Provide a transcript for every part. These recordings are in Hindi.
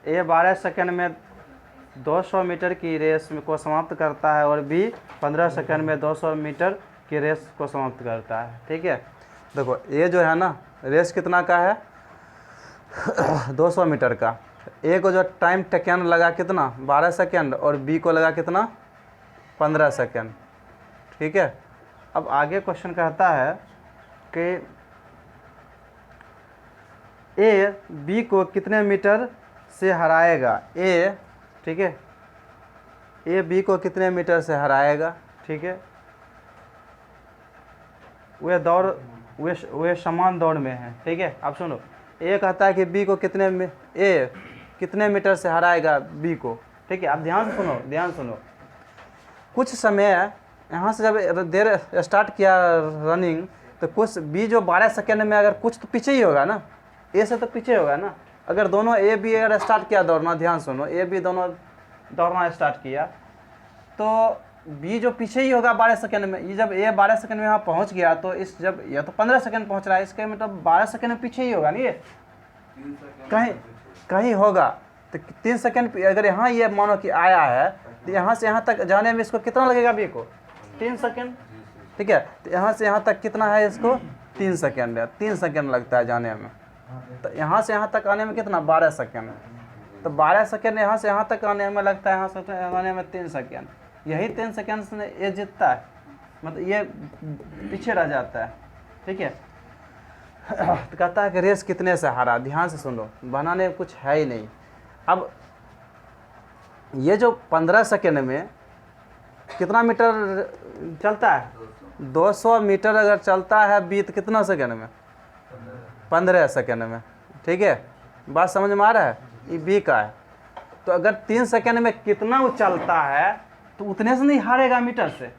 ए 12 सेकंड में 200 मीटर की रेस को समाप्त करता है और बी 15 सेकंड में 200 मीटर की रेस को समाप्त करता है। ठीक है, देखो ए जो है ना रेस कितना का है 200 मीटर का। ए को जो टाइम टेकन लगा कितना 12 सेकंड और बी को लगा कितना 15 सेकंड। ठीक है, अब आगे क्वेश्चन कहता है कि ए बी को कितने मीटर से हराएगा। ए, ठीक है, ए बी को कितने मीटर से हराएगा। ठीक है, वे समान दौड़ में हैं। ठीक है, अब सुनो, ए कहता है कि बी को कितने मीटर से हराएगा बी को। ठीक है, अब ध्यान सुनो। कुछ समय यहाँ से जब देर स्टार्ट किया रनिंग तो कुछ बी जो 12 सेकंड में अगर कुछ तो पीछे ही होगा ना, ए से तो पीछे होगा ना। अगर दोनों ए बी अगर स्टार्ट किया दौड़ना, ध्यान सुनो, ए बी दोनों दौड़ना स्टार्ट किया तो बी जो पीछे ही होगा 12 सेकंड में। ये जब ए 12 सेकंड में यहाँ पहुँच गया तो इस जब ये तो 15 सेकंड पहुँच रहा है, इसके मतलब 12 सेकंड में पीछे ही होगा नहीं, ये कहीं होगा। तो 3 सेकंड अगर यहाँ ये मानो कि आया है तो यहाँ से यहाँ तक जाने में इसको कितना लगेगा बी को 3 सेकंड। ठीक है, तो यहाँ से यहाँ तक कितना है इसको 3 सेकंड है, 3 सेकंड लगता है जाने में। तो यहाँ से यहाँ तक आने में कितना 12 सेकंड। तो 12 सेकंड यहाँ से यहाँ तक आने में लगता है, यहाँ से आने में 3 सेकंड। यही 3 सेकंड से ये जीतता है, मतलब ये पीछे रह जाता है। ठीक है, तो कहता है कि रेस कितने से हारा। ध्यान से सुनो, बनाने में कुछ है ही नहीं। अब ये जो 15 सेकंड में कितना मीटर चलता है 200 मीटर अगर चलता है बीत कितना सेकंड में 15 सेकंड में। ठीक है, बात समझ में आ रहा है, ये बी का है। तो अगर 3 सेकंड में कितना वो चलता है तो उतने से नहीं हारेगा मीटर से।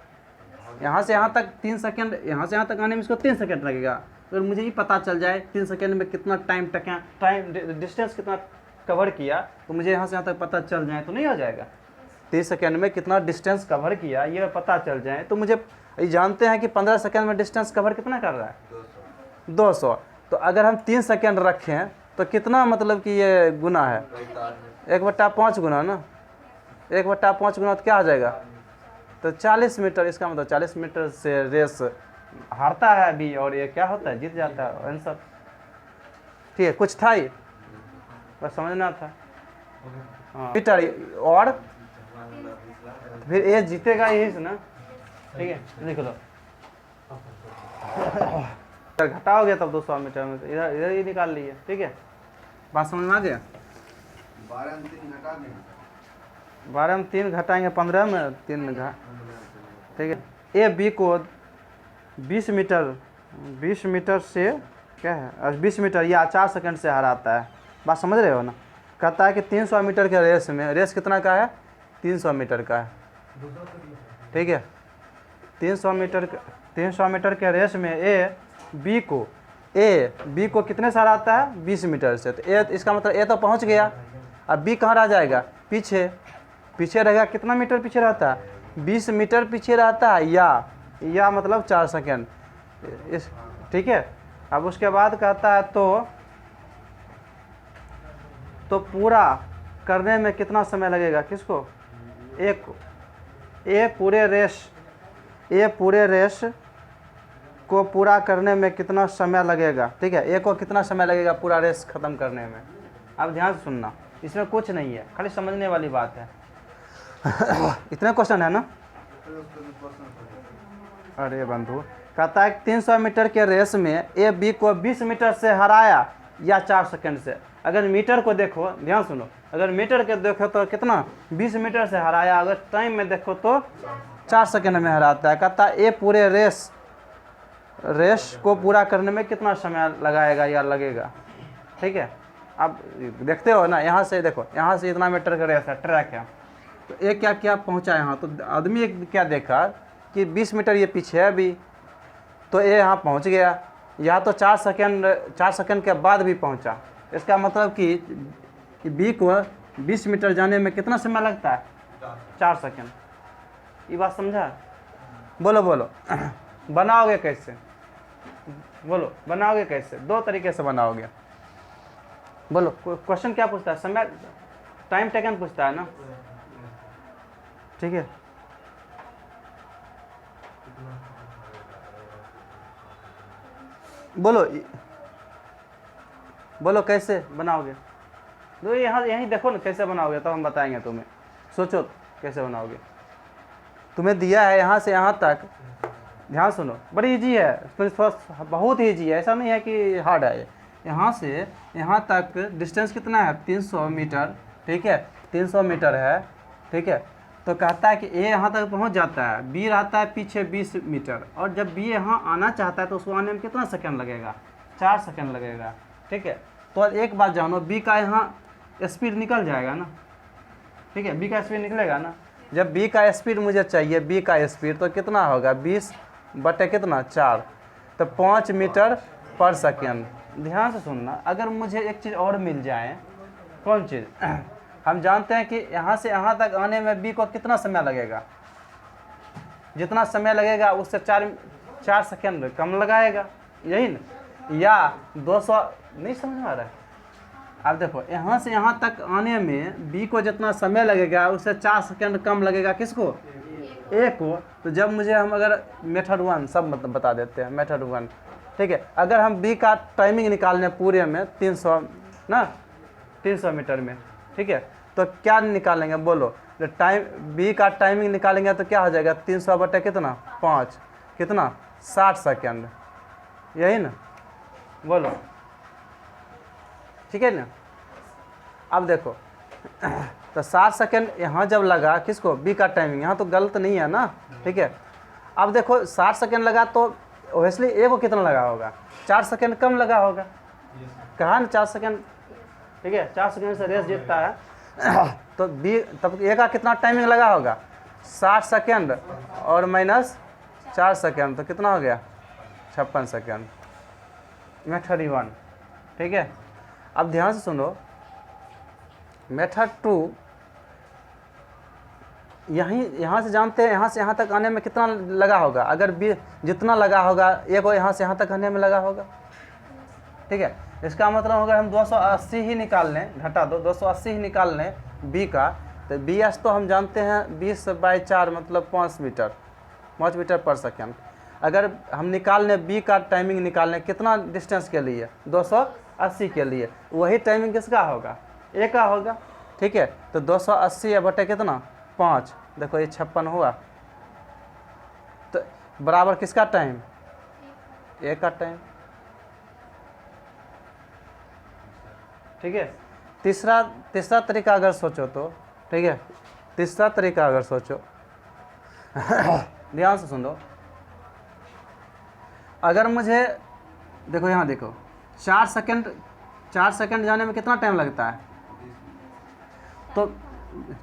यहाँ से यहाँ तक 3 सेकंड, यहाँ से यहाँ तक आने में इसको 3 सेकंड लगेगा। अगर मुझे ये पता चल जाए 3 सेकंड में कितना टाइम डिस्टेंस कितना कवर किया तो मुझे यहाँ से यहाँ तक पता चल जाए तो नहीं हो जाएगा। 30 सेकंड में कितना डिस्टेंस कवर किया ये पता चल जाए तो मुझे ये जानते हैं कि 15 सेकंड में डिस्टेंस कवर कितना कर रहा है 200। तो अगर हम 3 सेकंड रखें तो कितना मतलब कि ये गुना है 1/5 गुना ना, 1/5 गुना तो क्या आ जाएगा तो 40 मीटर। इसका मतलब 40 मीटर से रेस हारता है अभी और ये क्या होता है जीत जाता है आंसर। ठीक है, कुछ था ये बस समझना था। हाँ मीटर और फिर ये जीतेगा यही से ना। ठीक है, लिख लो घटाओगे तब 200 मीटर में इधर ही निकाल लिए। ठीक है, बात समझ में आ गया। 12 में 3 घटाएंगे 15 में 3 ठीक है। ए बी को 20 मीटर से क्या है 20 मीटर या 4 सेकंड से हराता है। बात समझ रहे हो ना। कहता है कि 300 मीटर के रेस में, रेस कितना का है 300 मीटर का है। ठीक है, 300 मीटर के रेस में ए बी को कितने से हराता है 20 मीटर से। तो ए इसका मतलब ए तो पहुंच गया, अब बी कहाँ रह जाएगा पीछे रहेगा। कितना मीटर पीछे रहता है 20 मीटर पीछे रहता है या मतलब 4 सेकंड इस। ठीक है, अब उसके बाद कहता है तो पूरा करने में कितना समय लगेगा किसको ए पूरे रेस को पूरा करने में कितना समय लगेगा। ठीक है, ए को कितना समय लगेगा पूरा रेस खत्म करने में। अब ध्यान से सुनना, इसमें कुछ नहीं है, खाली समझने वाली बात है। इतने क्वेश्चन है ना। अरे बंधु, कहता है 300 मीटर के रेस में ए बी को 20 मीटर से हराया या 4 सेकंड से। अगर मीटर को देखो, ध्यान सुनो, अगर मीटर के देखो तो कितना 20 मीटर से हराया, अगर टाइम में देखो तो 4 सेकंड में हराता है। कहता है ए पूरे रेस को पूरा करने में कितना समय लगाएगा या लगेगा। ठीक है, अब देखते हो ना, यहाँ से देखो, यहाँ से इतना मीटर का रेस है, ट्रैक है, तो ए क्या पहुँचा यहाँ। तो आदमी क्या देखा कि 20 मीटर ये पीछे है अभी, तो ए यहाँ पहुँच गया, या तो 4 सेकंड के बाद भी पहुँचा। इसका मतलब कि बी को 20 मीटर जाने में कितना समय लगता है 4 सेकंड। ये बात समझा। बोलो बनाओगे कैसे, बोलो बनाओगे कैसे। 2 तरीके से बनाओगे। बोलो क्वेश्चन क्या पूछता है, समय टाइम टेकन पूछता है ना, ठीक है। बोलो बोलो कैसे बनाओगे? तो यहाँ यहीं देखो ना कैसे बनाओगे, तो हम बताएंगे तुम्हें। सोचो कैसे बनाओगे। तुम्हें दिया है यहाँ से यहाँ तक, ध्यान सुनो, बड़ी इजी है, बहुत ही इजी है, ऐसा नहीं है कि हार्ड है। यहाँ से यहाँ तक डिस्टेंस कितना है? 300 मीटर, ठीक है, 300 मीटर है, ठीक है। तो कहता है कि ए यहाँ तक पहुँच जाता है, बी रहता है पीछे 20 मीटर, और जब बी यहाँ आना चाहता है तो उसको आने में कितना सेकंड लगेगा? 4 सेकंड लगेगा, ठीक है। तो एक बात जानो, बी का यहाँ स्पीड निकल जाएगा ना, ठीक है, बी का स्पीड निकलेगा ना। जब बी का स्पीड मुझे चाहिए, बी का स्पीड तो कितना होगा? 20 बटे कितना? 4, तो 5 मीटर पर सेकेंड। ध्यान से सुनना, अगर मुझे एक चीज़ और मिल जाए, कौन चीज़? हम जानते हैं कि यहाँ से यहाँ तक आने में बी को कितना समय लगेगा? जितना समय लगेगा उससे 4 सेकेंड कम लगाएगा, यही ना? या 200, नहीं समझ में आ रहा है? अब देखो, यहाँ से यहाँ तक आने में बी को जितना समय लगेगा उससे 4 सेकेंड कम लगेगा, किसको? ए को। तो जब मुझे, हम अगर मेथड 1 सब मतलब बता देते हैं, मेथड 1, ठीक है। अगर हम बी का टाइमिंग निकालने पूरे में 300 ना, 300 मीटर में, ठीक है, तो क्या निकालेंगे बोलो? तो टाइम बी का टाइमिंग निकालेंगे तो क्या हो जाएगा? 300 बटे कितना? 5, कितना? 60 सेकेंड, यही ना? बोलो, ठीक है ना? अब देखो, तो 60 सेकेंड यहाँ जब लगा, किसको? बी का टाइमिंग, यहाँ तो गलत नहीं है ना, ठीक है। अब देखो 60 सेकेंड लगा तो ओबियसली ए को कितना लगा होगा? 4 सेकेंड कम लगा होगा, कहा ना 4 सेकेंड, ठीक है, 4 सेकेंड से रेस जीतता है। तो बी, तब ए का कितना टाइमिंग लगा होगा? 60 सेकेंड और माइनस 4 सेकेंड, तो कितना हो गया? 56 सेकेंड। मेथड 1, ठीक है। अब ध्यान से सुनो, मेथड 2, यहाँ से जानते हैं यहाँ से यहाँ तक आने में कितना लगा होगा? अगर बी जितना लगा होगा ए को यहाँ से यहाँ तक आने में लगा होगा, ठीक है। इसका मतलब अगर हम 280 ही निकाल लें, घटा दो, 280 ही निकाल लें बी का, तो बी एस तो हम जानते हैं 20/4 मतलब 5 मीटर पर सेकेंड। अगर हम निकाल लें बी का टाइमिंग निकाल लें कितना डिस्टेंस के लिए? 280 के लिए, वही टाइमिंग किसका होगा? ए का होगा, ठीक है। तो 280 बटे कितना? 5, देखो ये 56 हुआ, तो बराबर किसका टाइम? ए का टाइम, ठीक है। तीसरा तरीका अगर सोचो तो, ठीक है, तीसरा तरीका अगर सोचो, ध्यान से सुनो, अगर मुझे देखो, यहाँ देखो, 4 सेकंड जाने में कितना टाइम लगता है? तो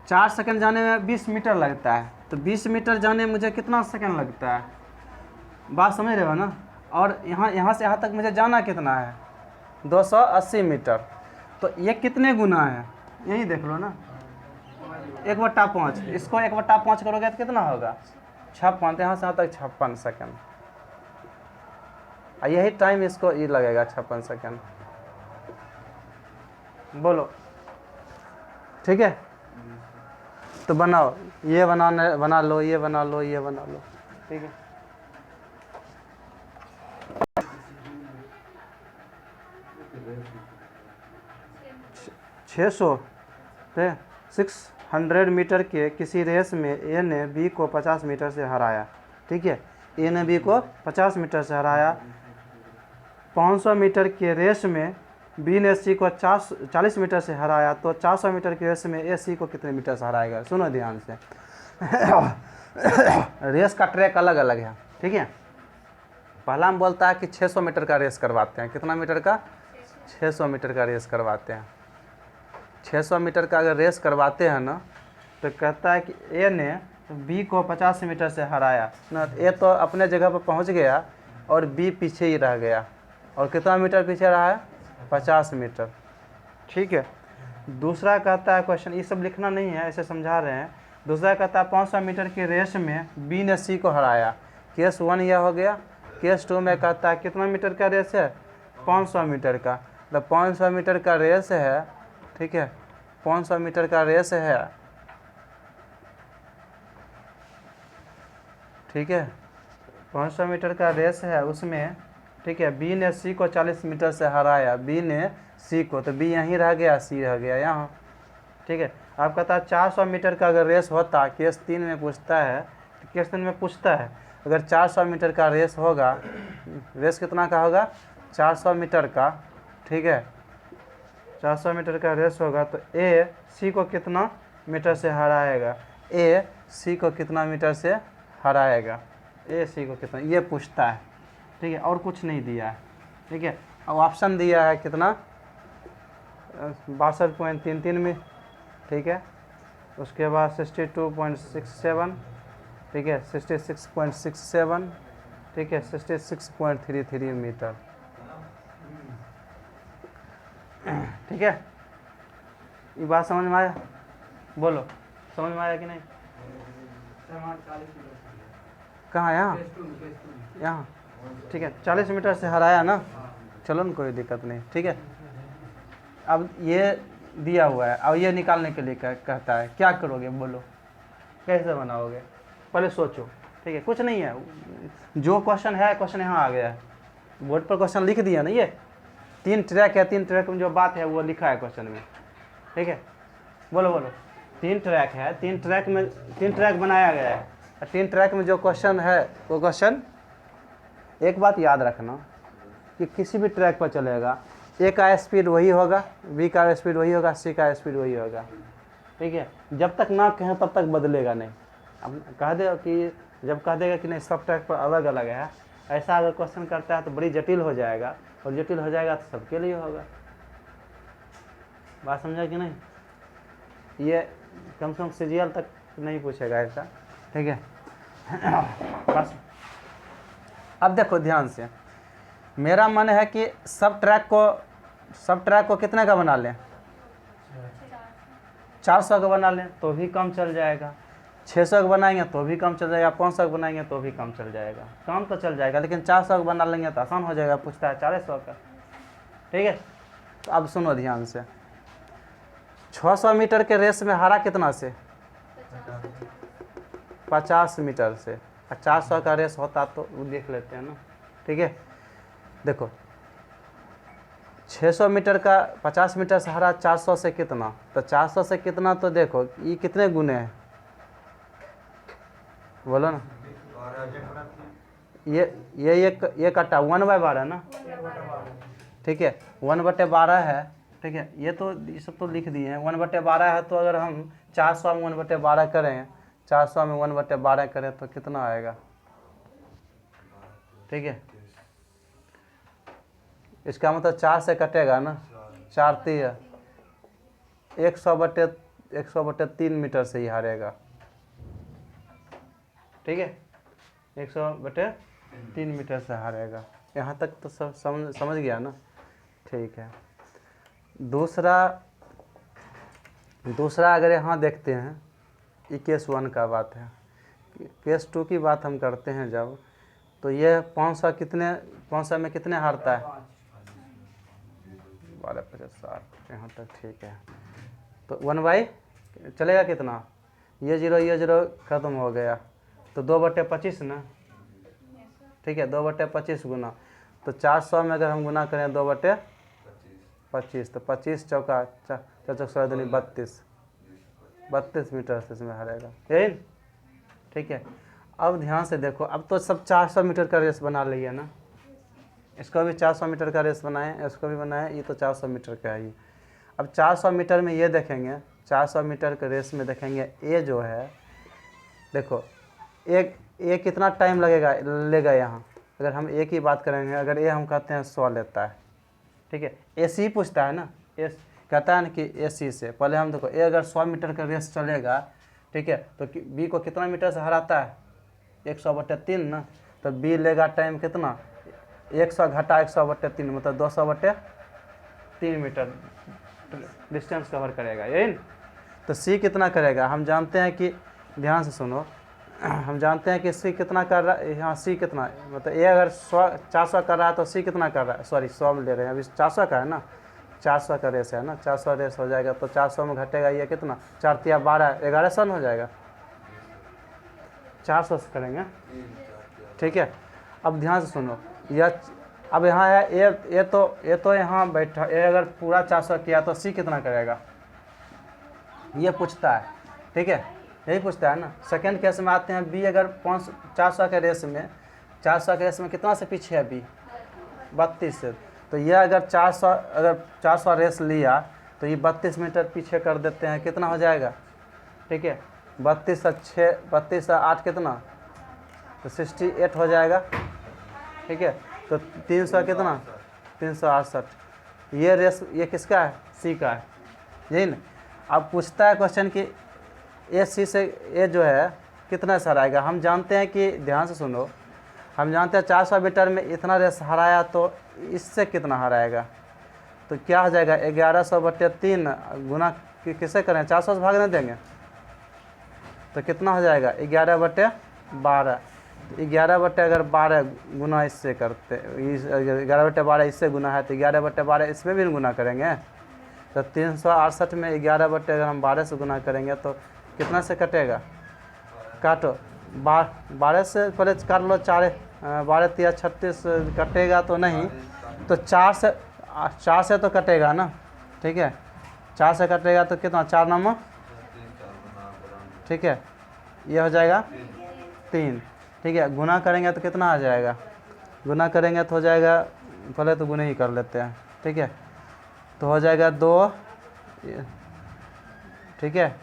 4 सेकंड जाने में 20 मीटर लगता है, तो 20 मीटर जाने में मुझे कितना सेकंड लगता है? बात समझ रहे हो ना? और यहाँ से यहाँ तक मुझे जाना कितना है? 280 मीटर। तो ये कितने गुना है? यही देख लो ना, 1/5, इसको 1/5 करोगे तो कितना होगा? 56, तो यहाँ से यहाँ तक 56 सेकंड, यही टाइम इसको ये लगेगा 56 सेकंड। बोलो, ठीक है। तो बनाओ, ये बना लो, ये बना लो, ये बना लो, ठीक है। छः सौ 600 मीटर के किसी रेस में ए ने बी को 50 मीटर से हराया, ठीक है। ए ने बी को 50 मीटर से हराया। 500 मीटर के रेस में बी ने सी को 40 मीटर से हराया, तो 400 मीटर के रेस में ए सी को कितने मीटर से हराएगा? सुनो ध्यान से। रेस का ट्रैक अलग अलग है, ठीक है। पहला हम बोलता है कि 600 मीटर का रेस करवाते हैं। कितना मीटर का? 600 मीटर का रेस करवाते हैं। 600 मीटर का अगर रेस करवाते हैं ना, तो कहता है कि ए ने बी को 50 मीटर से हराया ना, ए तो अपने जगह पर पहुंच गया और बी पीछे ही रह गया। और कितना मीटर पीछे रहा है? 50 मीटर, ठीक है। दूसरा कहता है, क्वेश्चन ये सब लिखना नहीं है, ऐसे समझा रहे हैं। दूसरा कहता है 500 मीटर के रेस में बी ने सी को हराया। केस 1 यह हो गया। केस 2 में कहता है कितना मीटर का रेस है? 500 मीटर का। तो 500 मीटर का रेस है, ठीक है, 500 मीटर का रेस है, ठीक है, 500 मीटर का रेस है उसमें, ठीक है, बी ने सी को 40 मीटर से हराया, बी ने सी को, तो बी यहीं रह गया, सी रह गया यहाँ, ठीक है। आप कहता है 400 मीटर का अगर रेस होता, केस 3 में पूछता है, तो केस 3 में पूछता है अगर 400 मीटर का रेस होगा, रेस कितना का होगा, 400 मीटर का, ठीक है, 400 मीटर का रेस होगा, तो ए सी को कितना मीटर से हराएगा, ए सी को कितना मीटर से हराएगा, ए सी को कितना, ये पूछता है, ठीक है, और कुछ नहीं दिया है, ठीक है। अब ऑप्शन दिया है कितना, 62.33 में, ठीक है, उसके बाद 62.67, ठीक है, 66.67, ठीक है, 66.33 मीटर, ठीक है। ये बात समझ में आया, बोलो समझ में आया कि नहीं? कहाँ, यहाँ यहाँ, ठीक है, 40 मीटर से हराया ना, चलो ना, कोई दिक्कत नहीं, ठीक है। अब ये दिया हुआ है, अब ये निकालने के लिए कहता है, क्या करोगे बोलो, कैसे बनाओगे, पहले सोचो, ठीक है, कुछ नहीं है, जो क्वेश्चन है, क्वेश्चन यहाँ आ गया है, बोर्ड पर क्वेश्चन लिख दिया ना, ये 3 ट्रैक है, 3 ट्रैक में जो बात है वो लिखा है क्वेश्चन में, ठीक है, बोलो बोलो, 3 ट्रैक है, 3 ट्रैक में 3 ट्रैक बनाया गया है, 3 ट्रैक में जो क्वेश्चन है वो क्वेश्चन, एक बात याद रखना कि किसी भी ट्रैक पर चलेगा, ए का स्पीड वही होगा, बी का स्पीड वही होगा, सी का स्पीड वही होगा, ठीक है, जब तक ना कहें तब तक बदलेगा नहीं। अब कह दे कि जब कह देगा कि नहीं सब ट्रैक पर अलग अलग है, ऐसा अगर क्वेश्चन करता है तो बड़ी जटिल हो जाएगा, और जटिल हो जाएगा तो सबके लिए होगा, बात समझा कि नहीं? ये कम से कम सीजीएल तक नहीं पूछेगा ऐसा, ठीक है। बस अब देखो ध्यान से, मेरा मन है कि सब ट्रैक को कितने का बना लें, 400 का बना लें तो भी कम चल जाएगा, 600 का बनाएंगे तो भी कम चल जाएगा, 500 का बनाएंगे तो भी कम चल जाएगा, काम तो चल जाएगा, लेकिन 400 का बना लेंगे तो आसान हो जाएगा, पूछता है 400 का, ठीक है। तो अब सुनो ध्यान से, 600 मीटर के रेस में हारा कितना से, 50 मीटर से, 400 का रेस होता तो वो देख लेते हैं ना, ठीक है। देखो 600 मीटर का 50 मीटर से हारा 400 से कितना, तो 400 से कितना, तो देखो ये कितने गुने हैं, बोलो ना, ये कट्टा 1/12 ना, ठीक है, 1/12 है, ठीक है, ये सब तो लिख दिए हैं, 1/12 है, तो अगर हम 400 में 1/12 करें, 400 में 1/12 करें तो कितना आएगा, ठीक है, इसका मतलब 4 से कटेगा ना, 4 3 100/3 मीटर से ही हारेगा, ठीक है, 100/3 मीटर से हारेगा। यहाँ तक तो सब समझ गया ना, ठीक है। दूसरा अगर यहाँ देखते हैं, ये केस 1 का बात है, केस 2 की बात हम करते हैं जब, तो ये 500 में कितने हारता है, 12/50 यहाँ तक, ठीक है। तो 1 चलेगा कितना, ये 0 खत्म हो गया, तो 2/25 ना, ठीक है, 2/25 गुना, तो 400 में अगर हम गुना करें 2/25, तो 25 चौका 4 32 मीटर से इसमें हारेगा, यही, ठीक है। अब ध्यान से देखो, अब तो सब 400 मीटर का रेस बना लिया ना, इसको भी 400 मीटर का रेस बनाए, इसको भी बनाए, ये तो 400 मीटर का है ये। अब 400 मीटर में ये देखेंगे, 400 मीटर के रेस में देखेंगे, ए जो है, देखो ए कितना टाइम लेगा यहाँ, अगर हम ए की बात करेंगे, अगर ए हम कहते हैं 100 लेता है, ठीक है, ए सी पूछता है ना, ए कहता है ना कि ए सी से पहले हम देखो, ए अगर 100 मीटर का रेस चलेगा, ठीक है, तो बी को कितना मीटर से हराता है, 100/3 ना, तो बी लेगा टाइम कितना, 100 घटा 100/3 मतलब 200/3 मीटर डिस्टेंस कवर करेगा, यही। तो सी कितना करेगा, हम जानते हैं कि, ध्यान से सुनो, हम जानते हैं कि सी कितना कर रहा है, यहाँ सी कितना, मतलब ए अगर 400 कर रहा है तो सी कितना कर रहा है, सॉरी 100 में ले रहे हैं, अभी 400 का है ना, 400 का रेस है ना, 400 रेस हो जाएगा तो 400 में घटेगा ये कितना, 4 तिया 12, 1100 हो जाएगा, 400 से करेंगे, ठीक है। अब ध्यान से सुनो, यह अब यहाँ है ये तो यहाँ बैठा, ये अगर पूरा 400 किया तो सी कितना करेगा, ये पूछता है, ठीक है, यही पूछता है ना। सेकंड केस में आते हैं, बी अगर 400 के रेस में, 400 के रेस में कितना से पीछे है बी, 32 से, तो ये अगर 400 रेस लिया तो ये 32 मीटर पीछे कर देते हैं, कितना हो जाएगा, ठीक है, 32 से 6, 32 से 8 कितना, तो 68 हो जाएगा, ठीक है। तो 300 कितना, 368, ये रेस ये किसका है, सी का है, यही ना। अब पूछता है क्वेश्चन कि ए सी से ए जो है कितना से हराएगा। हम जानते हैं कि, ध्यान से सुनो, हम जानते हैं 400 मीटर में इतना रेस हराया तो इससे कितना हराएगा, तो क्या हो जाएगा, 1100/3 गुना किसे करें, 400 से भागने देंगे तो कितना हो जाएगा, 11/12, 11/12 गुना इससे करते, 11/12 इससे गुना है तो 11/12 इसमें भी गुना करेंगे, तो 368 में 11 अगर हम 12 से गुना करेंगे तो कितना से कटेगा, काटो 12 से पहले काट लो, 12 तिया 36 कटेगा तो नहीं, तो 4 से तो कटेगा ना, ठीक है, 4 से कटेगा तो कितना, 4 नंबर, ठीक है, ये हो जाएगा 3, ठीक है। गुना करेंगे तो कितना आ जाएगा, गुना करेंगे तो हो जाएगा, पहले तो गुना ही कर लेते हैं, ठीक है, तो हो जाएगा 2, ठीक है,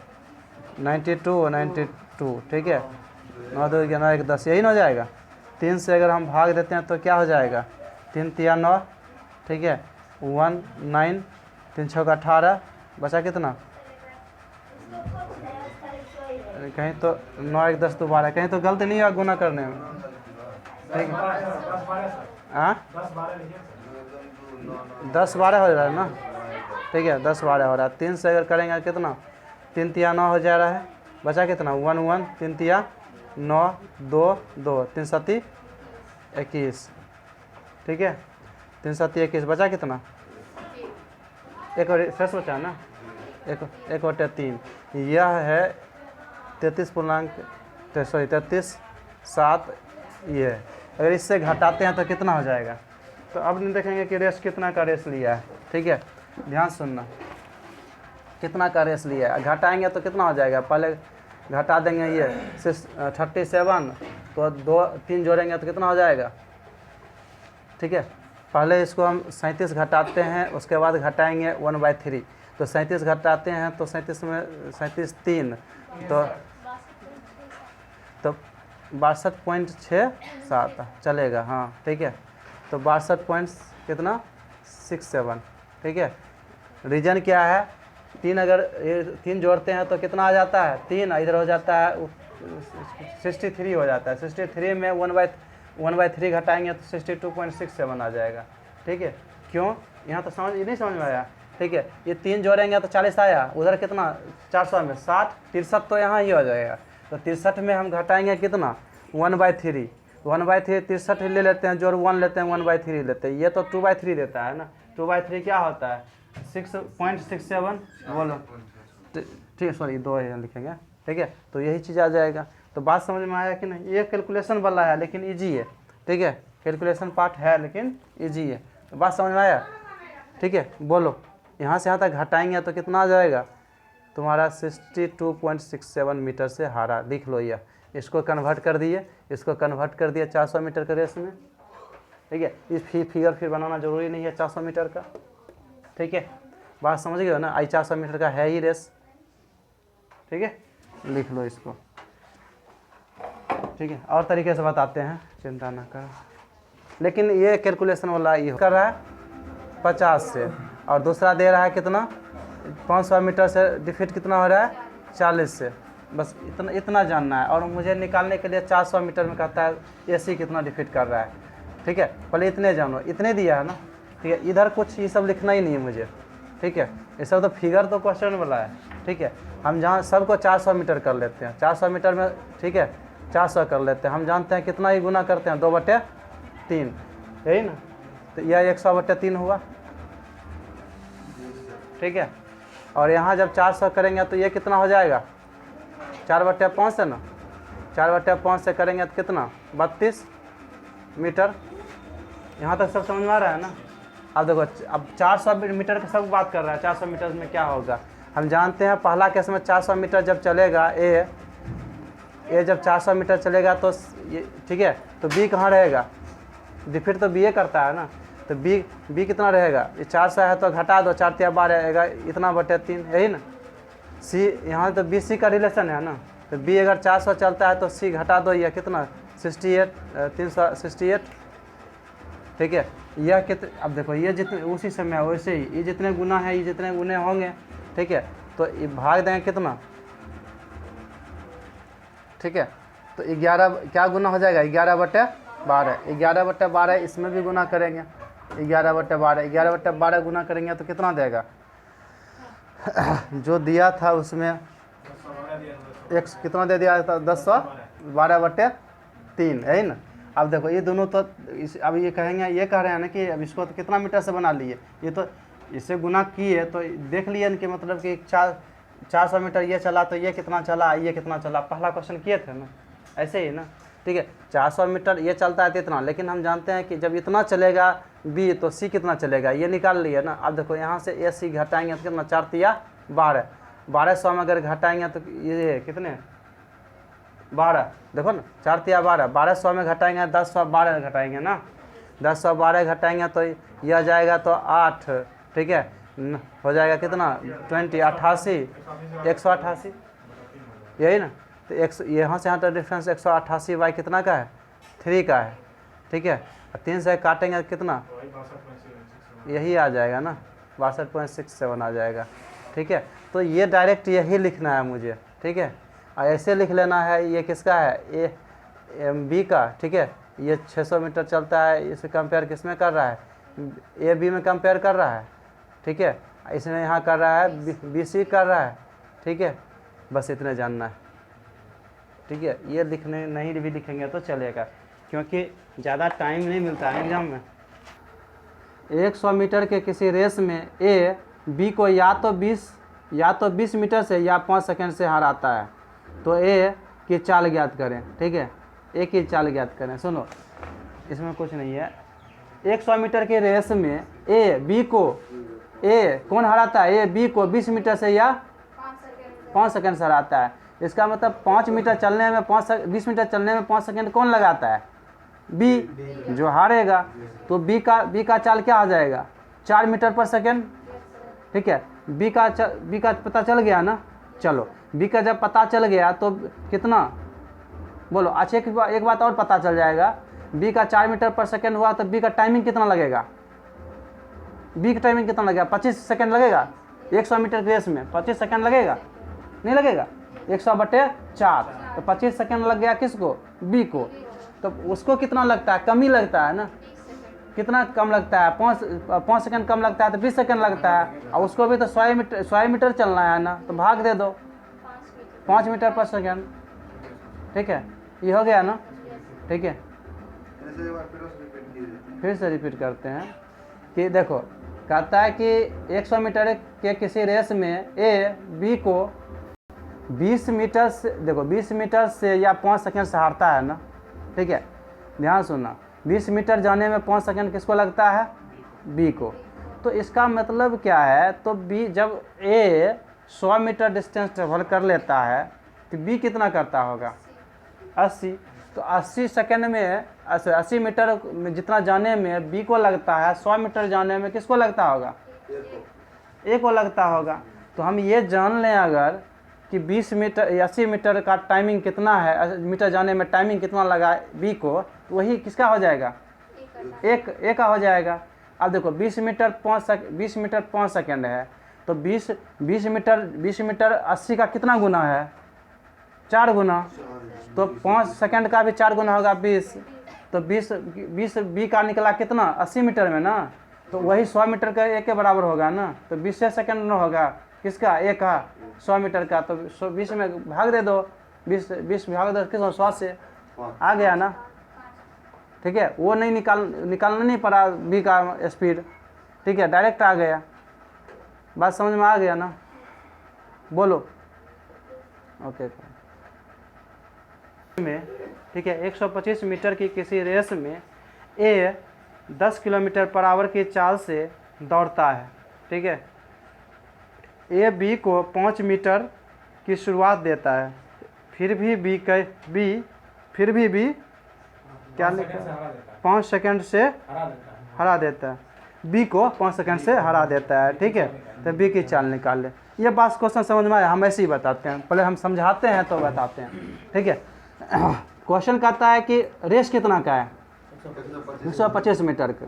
92, ठीक है, 9 2 9 1 10, यही ना हो जाएगा। 3 से अगर हम भाग देते हैं तो क्या हो जाएगा, 3 तिया 9, ठीक है, 1 9, 3 6 18, बचा कितना, कहीं तो 9 1 10 12, कहीं तो गलती नहीं हुआ गुना करने में, ठीक है, हाँ 10 12 हो रहा है ना, ठीक है, 10 12 हो रहा है। 3 से अगर करेंगे कितना, 3 तिया 9 हो जा रहा है, बचा कितना, 1 1, 3 तिया 9 2 2, 3 7 21, ठीक है, 3 7 21, बचा कितना, एक और शेष बचा ना, 1/3, यह है 33 7, ये है। अगर इससे घटाते हैं तो कितना हो जाएगा, तो अब नहीं देखेंगे कि रेस कितना का रेस लिया है, ठीक है, ध्यान सुनना, कितना का रेस लिया है, घटाएंगे तो कितना हो जाएगा, पहले घटा देंगे ये 37, तो 2 3 जोड़ेंगे तो कितना हो जाएगा, ठीक है, पहले इसको हम 37 घटाते हैं, उसके बाद घटाएंगे 1/3, तो 37 घटाते हैं तो 37 में 37 3, तो 62.67 चलेगा, हाँ ठीक है, तो 62 कितना 67, ठीक है। रीजन क्या है, 3 अगर 3 जोड़ते हैं तो कितना आ जाता है, 3 इधर हो जाता है 63 हो जाता है, 63 में 1/3 घटाएंगे तो 62.67 आ जाएगा, ठीक है। क्यों, यहाँ तो समझ नहीं समझ में आया, ठीक है, ये 3 जोड़ेंगे तो 40 आया, उधर कितना 400 में 60, 63 तो यहाँ ही हो जाएगा, तो 63 में हम घटाएंगे कितना 1/3, 1/3 63 ले लेते हैं, जोड़ 1 लेते हैं 1/3 लेते हैं, ये तो 2/3 देता है ना, 2/3 क्या होता है 6.67, बोलो ठीक है, सॉरी 2 यहाँ लिखेंगे, ठीक है, तो यही चीज़ आ जाएगा। तो बात समझ में आया कि नहीं, ये कैलकुलेशन वाला है लेकिन इजी है, ठीक है, कैलकुलेशन पार्ट है लेकिन इजी है, तो बात समझ में आया, ठीक है। बोलो यहाँ से यहाँ तक घटाएंगे तो कितना आ जाएगा तुम्हारा 62.67 मीटर से हारा, लिख लो यह, इसको कन्वर्ट कर दिए, इसको कन्वर्ट कर दिए 400 मीटर के रेस में, ठीक है। इस फिगर फिर बनाना जरूरी नहीं है 400 मीटर का, ठीक है, बात समझ गए हो ना, 400 मीटर का है ही रेस, ठीक है, लिख लो इसको, ठीक है। और तरीके से बताते हैं, चिंता ना करो, लेकिन ये कैलकुलेशन वाला ये कर रहा है 50 से, और दूसरा दे रहा है कितना 500 मीटर से डिफीट कितना हो रहा है 40 से, बस इतना जानना है। और मुझे निकालने के लिए 400 मीटर में कहता है एसी कितना डिफीट कर रहा है, ठीक है, पहले इतने जानो, इतने दिया है ना, ठीक है, इधर कुछ ये सब लिखना ही नहीं है मुझे, ठीक है, ये सब तो फिगर तो क्वेश्चन वाला है, ठीक है। हम जहाँ सबको 400 मीटर कर लेते हैं, 400 मीटर में, ठीक है, 400 कर लेते हैं, हम जानते हैं कितना ही गुना करते हैं 2/3, यही ना, तो यह 100/3 हुआ, ठीक है। और यहाँ जब 400 करेंगे तो ये कितना हो जाएगा, 4/5 से ना, 4/5 से करेंगे तो कितना, 32 मीटर। यहाँ तक सब समझ में आ रहा है ना। अब देखो, अब 400 मीटर की सब बात कर रहा है, 400 मीटर में क्या होगा हम जानते हैं। पहला केस में 400 मीटर जब चलेगा ए जब 400 मीटर चलेगा तो ये, ठीक है, तो बी कहाँ रहेगा, फिर तो बी ए करता है ना, तो बी कितना रहेगा, ये 400 है तो घटा दो, 4 तिया 12 रहेगा, इतना बटे 3, यही ना। सी यहाँ तो बी सी का रिलेशन है ना, तो बी अगर 400 चलता है तो सी घटा दो, यह कितना 68, 368, ठीक है। यह कितने, अब देखो ये जितने उसी समय वैसे ही ये जितने गुना है, ये जितने गुने होंगे, ठीक है, तो ये भाग देंगे कितना, ठीक है। तो 11 क्या गुना हो जाएगा, 11/12, 11/12 इसमें भी गुना करेंगे, 11/12, 11/12 गुना करेंगे तो कितना देगा, जो दिया था उसमें एक कितना दे दिया था, 10/12/3, है ना। अब देखो ये दोनों तो अब ये कहेंगे, ये कह रहे हैं ना कि अब इसको तो कितना मीटर से बना लिए, ये तो इससे गुना किए तो देख लिए कि मतलब कि 400 मीटर ये चला तो ये कितना चला, ये कितना चला, पहला क्वेश्चन किए थे ना, ऐसे ही ना, ठीक है। 400 मीटर ये चलता है तो इतना, लेकिन हम जानते हैं कि जब इतना चलेगा बी तो सी कितना चलेगा, ये निकाल लिए ना। अब देखो यहाँ से ए सी घटाएंगे तो कितना, 4 तिया 12, 1200 में अगर घटाएंगे तो ये कितने 12, देखो ना 4 तिया 12, 1200 में घटाएंगे 10/12 घटाएंगे ना, 10/12 घटाएंगे तो यह जाएगा तो 8, ठीक है, हो जाएगा कितना 20, 88, 188, यही ना। तो यहाँ से यहाँ तक डिफरेंस 188 बाई कितना का है, 3 का है, ठीक है। 3 से काटेंगे तो कितना, यही आ जाएगा ना, 62.67 आ जाएगा, ठीक है। तो ये डायरेक्ट यही लिखना है मुझे, ठीक है, और ऐसे लिख लेना है, ये किसका है, ए बी का, ठीक है। ये 600 मीटर चलता है, इसे कंपेयर किस में कर रहा है, ए बी में कंपेयर कर रहा है, ठीक है। इसमें यहाँ कर रहा है बी सी कर रहा है, ठीक है। बस इतने जानना है, ठीक है। ये लिखने नहीं भी लिखेंगे तो चलेगा, क्योंकि ज़्यादा टाइम नहीं मिलता है एग्जाम में। 100 मीटर के किसी रेस में ए बी को या तो 20 मीटर से या 5 सेकंड से हराता है, तो ए की चाल ज्ञात करें, ठीक है। ए की चाल ज्ञात करें, सुनो इसमें कुछ नहीं है। 100 मीटर के रेस में ए कौन हराता है, ए बी को 20 मीटर से या 5 सेकंड से हराता है। इसका मतलब 5 मीटर चलने में 20 मीटर चलने में 5 सेकंड कौन लगाता है, बी, जो हारेगा। तो बी का चाल क्या आ जाएगा, 4 मीटर पर सेकंड, ठीक है। बी का पता चल गया ना। चलो बी का जब पता चल गया तो कितना, बोलो। अच्छा एक बात और पता चल जाएगा, बी का 4 मीटर पर सेकंड हुआ तो बी का टाइमिंग कितना लगेगा, बी का टाइमिंग कितना लगेगा, 25 सेकंड लगेगा। 100 मीटर रेस में 25 सेकंड लगेगा, नहीं लगेगा, 100/4, तो 25 सेकंड लग गया किसको, बी को। तो उसको कितना लगता है, कम ही लगता है ना, कितना कम लगता है, 5 सेकंड कम लगता है तो 20 सेकंड लगता है, और उसको भी तो 100 मीटर चलना है ना, तो भाग दे दो 5 मीटर पर सेकंड, ठीक है। ये हो गया ना, ठीक है। फिर से रिपीट करते हैं कि देखो, कहता है कि 100 मीटर के किसी रेस में ए बी को 20 मीटर से, देखो 20 मीटर से या 5 सेकंड से हारता है ना, ठीक है। ध्यान सुनना, 20 मीटर जाने में 5 सेकंड किसको लगता है, बी को। तो इसका मतलब क्या है, तो बी जब ए 100 मीटर डिस्टेंस ट्रेवल कर लेता है तो बी कितना करता होगा, 80। तो 80 सेकंड में 80 मीटर में जितना जाने में बी को लगता है, 100 मीटर जाने में किसको लगता होगा, ए को लगता होगा। तो हम ये जान लें अगर कि 20 मीटर 80 मीटर का टाइमिंग कितना है, मीटर जाने में टाइमिंग कितना लगा बी को, तो वही किसका हो जाएगा, ए का हो जाएगा। अब देखो 20 मीटर 5 सेकंड है, तो 20 मीटर 80 का कितना गुना है, 4 गुना। तो 5 सेकंड का भी 4 गुना होगा 20, तो 20 बी का निकला कितना, 80 मीटर में ना, तो वही 100 मीटर का ए के बराबर होगा ना। तो 20 सेकंड न होगा किसका, ए का, 100 मीटर का। तो 20 में भाग दे दो, 20 भाग दो किस 100 से, आ गया ना, ठीक है। वो नहीं निकालना नहीं पड़ा बी का स्पीड, ठीक है, डायरेक्ट आ गया। बात समझ में आ गया ना? बोलो। ओके में ठीक है, 125 मीटर की किसी रेस में ए 10 किलोमीटर पर आवर की चाल से दौड़ता है। ठीक है, ए बी को 5 मीटर की शुरुआत देता है, फिर भी बी क्या लिखा है? 5 सेकंड से हरा देता है। बी को 5 सेकंड से हरा देता है। ठीक है, तो बी की चाल निकाल ले। ये बात क्वेश्चन समझ में आया? हम ऐसे ही बताते हैं, पहले हम समझाते हैं तो बताते हैं। ठीक है, क्वेश्चन कहता है कि रेस कितना का है? 125 मीटर का,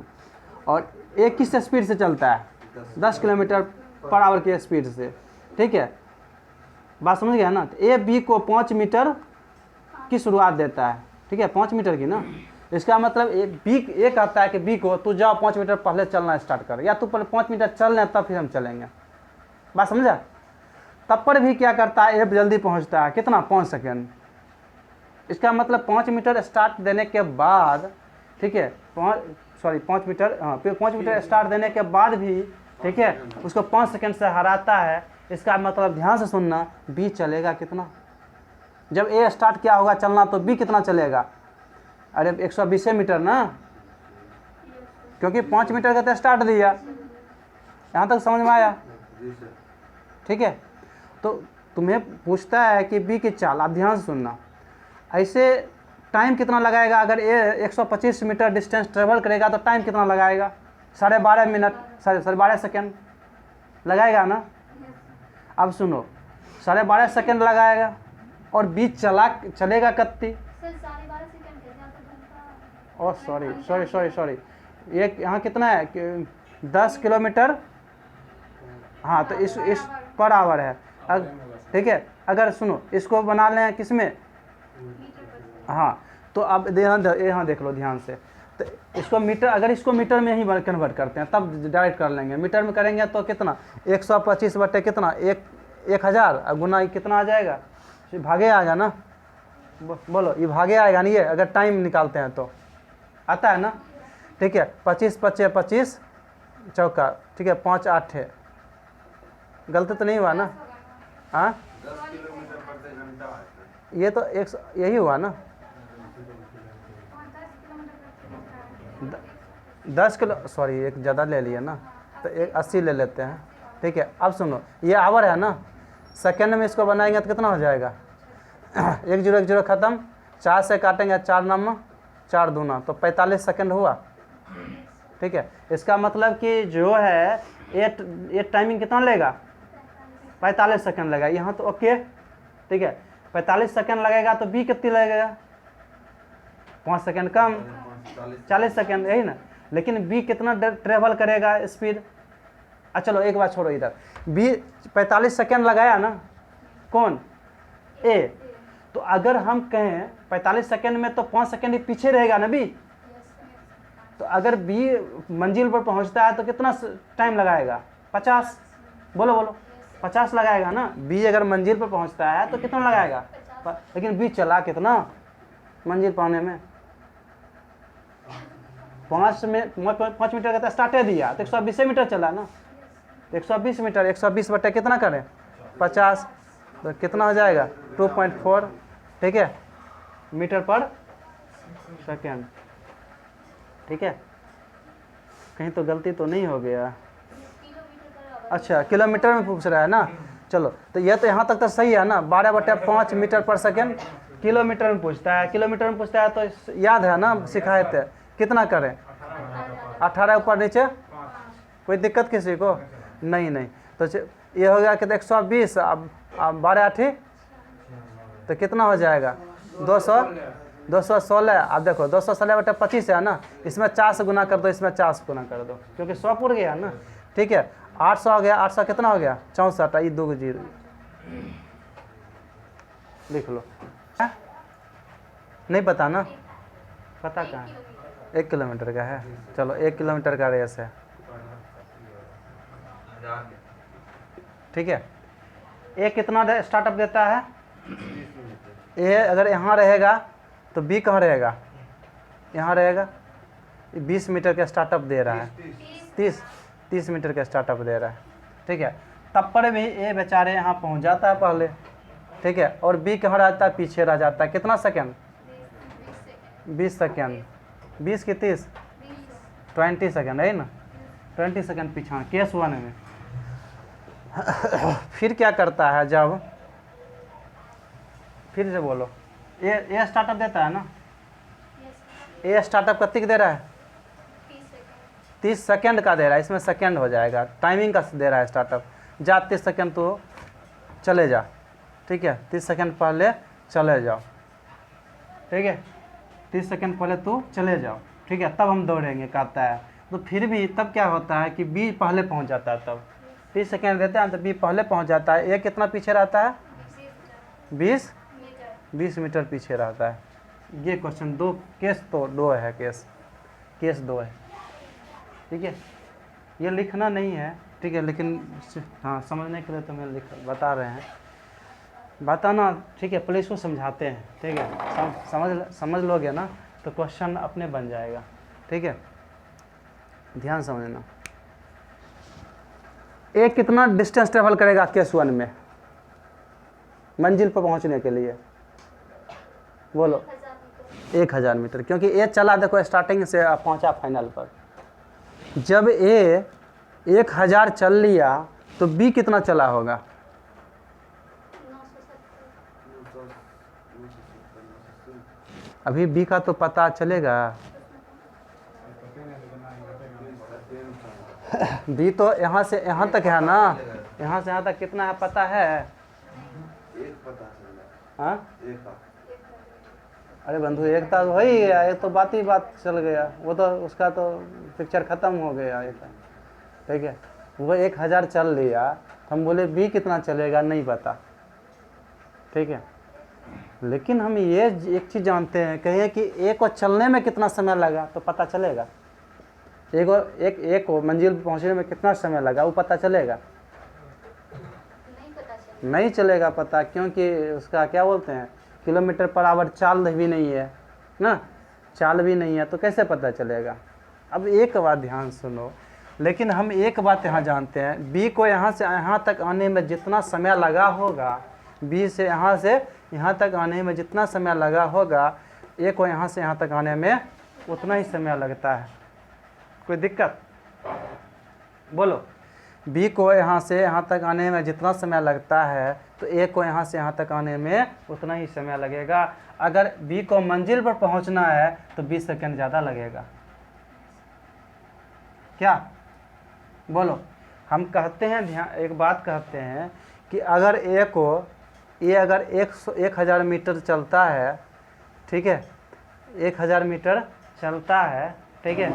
और एक किस स्पीड से चलता है? 10 किलोमीटर पर आवर की स्पीड से। ठीक है, बात समझ गया ना? तो ए बी को 5 मीटर की शुरुआत देता है। ठीक है, 5 मीटर की ना, इसका मतलब ए कहता है कि बी को तू जाओ 5 मीटर पहले चलना स्टार्ट कर, या तू पहले 5 मीटर चल लें तब फिर हम चलेंगे। बात समझा? तब पर भी क्या करता है? ए जल्दी पहुंचता है, कितना? 5 सेकेंड। इसका मतलब 5 मीटर स्टार्ट देने के बाद, ठीक है, 5 मीटर, हाँ, फिर 5 मीटर स्टार्ट देने के बाद भी, ठीक है, उसको 5 सेकेंड से हराता है। इसका मतलब ध्यान से सुनना, बी चलेगा कितना? जब ए स्टार्ट किया होगा चलना तो बी कितना चलेगा? अरे 120 मीटर ना, क्योंकि 5 मीटर का तो स्टार्ट दिया। यहाँ तक समझ में आया? ठीक है, तो तुम्हें पूछता है कि बी की चाल, आप ध्यान से सुनना। ऐसे टाइम कितना लगाएगा? अगर ए 125 मीटर डिस्टेंस ट्रेवल करेगा तो टाइम कितना लगाएगा? 12.5 मिनट, 12.5 सेकेंड लगाएगा ना। अब सुनो, 12.5 सेकेंड लगाएगा और बीच चलेगा कत्ती। ओह सॉरी, ये यहाँ कितना है? 10 किलोमीटर, हाँ, तो इस पर आवर है। ठीक है, अगर सुनो इसको बना लें किस में? हाँ, तो अब यहाँ देख लो ध्यान से। तो इसको मीटर, अगर इसको मीटर में ही कन्वर्ट करते हैं तब डायरेक्ट कर लेंगे। मीटर में करेंगे तो कितना? 125 बटे कितना? 1000 गुना कितना आ जाएगा? भागे आएगा ना। बोलो, ये भागे आएगा नहीं? ये अगर टाइम निकालते हैं तो आता है ना। ठीक है, 25 पचे 25 चौका, ठीक है, 5 8 है। गलती तो नहीं हुआ ना? हाँ, 10 किलोमीटर प्रति घंटा ये तो यही हुआ ना। 10 किलो, सॉरी एक ज़्यादा ले लिया ना, तो 80 ले लेते हैं। ठीक है, अब सुनो, ये आवर है ना, सेकेंड में इसको बनाएंगे तो कितना हो जाएगा? 1 0 1 0 ख़त्म, 4 से काटेंगे, 4 9 4 दूना, तो 45 सेकेंड हुआ। ठीक है, इसका मतलब कि जो है ये टाइमिंग कितना लेगा? 45 सेकेंड लगेगा। यहाँ तो ओके, ठीक है, 45 सेकेंड लगेगा तो बी कितनी लगेगा? 5 सेकेंड कम, 40 सेकेंड, यही ना। लेकिन बी कितना ट्रेवल करेगा स्पीड? चलो एक बात छोड़ो इधर, बी 45 सेकेंड लगाया ना, कौन? ए। तो अगर हम कहें 45 सेकेंड में तो 5 सेकेंड ही पीछे रहेगा ना बी। तो अगर बी मंजिल पर पहुंचता है तो कितना टाइम लगाएगा? 50। बोलो 50 लगाएगा ना। बी अगर मंजिल पर पहुंचता है तो कितना लगाएगा? लेकिन बी चला कितना मंजिल पाने में? 5 मीटर का तो स्टार्टे दिया, तो 120 मीटर चला ना। 120 मीटर, 120 बटे कितना करें? 50, तो कितना हो जाएगा? 2.4, ठीक है, मीटर पर सेकेंड। ठीक है, कहीं तो गलती तो नहीं हो गया? अच्छा, किलोमीटर में पूछ रहा है ना। चलो, तो ये तो यहाँ तक तो सही है ना। 12/5 मीटर पर सेकेंड किलोमीटर में पूछता है। किलोमीटर में पूछता है तो याद है ना, सिखाए थे। कितना करें? 18 ऊपर नीचे, कोई दिक्कत किसी को? नहीं। तो ये हो गया कि 120, अब 12 8 तो कितना हो जाएगा? 216। अब देखो 216/25 है ना, इसमें 4 से गुना कर दो, इसमें 4 से गुना कर दो, क्योंकि 100 पूर गया ना। ठीक है, 800 हो गया, 800 कितना हो गया? 64, ये 2 0 लिख लो। नहीं पता ना? पता कहाँ है? 1 किलोमीटर का है। चलो 1 किलोमीटर का रेस है। ठीक है, ए कितना स्टार्टअप देता है? ए अगर यहाँ रहेगा तो बी कहाँ रहेगा? यहाँ रहेगा। 20 मीटर का स्टार्टअप दे रहा है, 30 मीटर का स्टार्टअप दे रहा है। ठीक है, तब पर भी ए बेचारे यहाँ पहुँच जाता है पहले, ठीक है, और बी कहाँ रहता है, पीछे रह जाता है। कितना सेकेंड, 20 सेकेंड, 20 की 30, 20 सेकेंड है ना, 20 सेकेंड पीछा केस 1 में। फिर क्या करता है, जब फिर से बोलो, ए स्टार्टअप देता है ना, ए स्टार्टअप कत्ती दे रहा है, 30 सेकेंड का दे रहा है, इसमें सेकेंड हो जाएगा, टाइमिंग का दे रहा है स्टार्टअप। जा 30 सेकेंड तो चले जा, ठीक है, 30 सेकेंड पहले चले जाओ, ठीक है, 30 सेकेंड पहले तू चले जाओ, ठीक है, तब हम दौड़ेंगे, कहता है। तो फिर भी तब क्या होता है कि बी पहले पहुंच जाता है, तब 30 सेकेंड देते हैं तो बी पहले पहुंच जाता है। ए कितना पीछे रहता है, 20 मीटर पीछे रहता है। ये क्वेश्चन 2 केस तो 2 है, केस 2 है, ठीक है, ये लिखना नहीं है, ठीक है, लेकिन हाँ समझने के लिए तो मैं बता रहे हैं, बताना, ठीक है, पुलिस को समझाते हैं, ठीक है, समझ लोगे ना तो क्वेश्चन अपने बन जाएगा, ठीक है, ध्यान समझना। ए कितना डिस्टेंस ट्रेवल करेगा केस 1 में मंजिल पर पहुंचने के लिए, बोलो, 1000 मीटर, क्योंकि ए चला, देखो स्टार्टिंग से पहुंचा फाइनल पर। जब ए 1000 चल लिया तो बी कितना चला होगा, अभी बी का तो पता चलेगा, बी तो यहाँ से यहाँ तक है ना, यहाँ से यहाँ तक कितना है पता है, एक पता चला, हाँ, एक का। अरे बंधु एक तो हो ही गया, एक तो बात ही बात चल गया, वो तो उसका तो पिक्चर ख़त्म हो गया, ये ठीक है, वो 1000 चल लिया, हम बोले बी कितना चलेगा नहीं पता, ठीक है, लेकिन हम ये एक चीज़ जानते हैं, कहिए कि ए को चलने में कितना समय लगा तो पता चलेगा, एक को मंजिल पर पहुंचने में कितना समय लगा वो पता चलेगा, नहीं चलेगा पता, क्योंकि उसका क्या बोलते हैं, किलोमीटर पर आवर चाल भी नहीं है ना, चाल भी नहीं है, तो कैसे पता चलेगा। अब एक बात ध्यान सुनो, लेकिन हम एक बात यहाँ जानते हैं, बी को यहाँ से यहाँ तक आने में जितना समय लगा होगा, बी से यहाँ तक आने में जितना समय लगा होगा, ए को यहाँ से यहाँ तक आने में उतना ही समय लगता है। कोई दिक्कत, बोलो, बी को यहाँ से यहाँ तक आने में जितना समय लगता है तो ए को यहाँ से यहाँ तक आने में उतना ही समय लगेगा। अगर बी को मंजिल पर पहुँचना है तो 20 सेकेंड ज़्यादा लगेगा। क्या बोलो, हम कहते हैं, ध्यान एक बात कहते हैं कि अगर अगर 1000 मीटर चलता है, ठीक है, 1000 मीटर चलता है, ठीक है,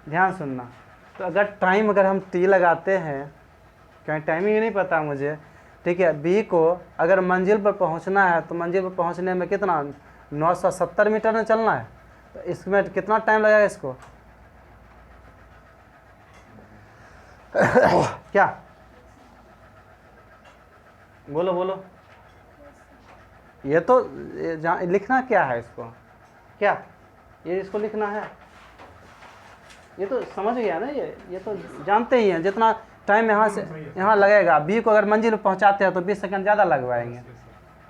ध्यान सुनना, तो अगर हम टी लगाते हैं, क्या टाइमिंग नहीं पता मुझे, ठीक है, बी को अगर मंजिल पर पहुंचना है तो मंजिल पर पहुंचने में कितना 970 मीटर में चलना है, तो इसमें कितना टाइम लगेगा इसको क्या बोलो, ये तो लिखना क्या है इसको, क्या ये इसको लिखना है, ये तो समझ गया ना, ये तो जानते ही हैं जितना टाइम यहाँ से यहाँ लगेगा, बी को अगर मंजिल पहुँचाते हैं तो 20 सेकंड ज़्यादा लगवाएंगे,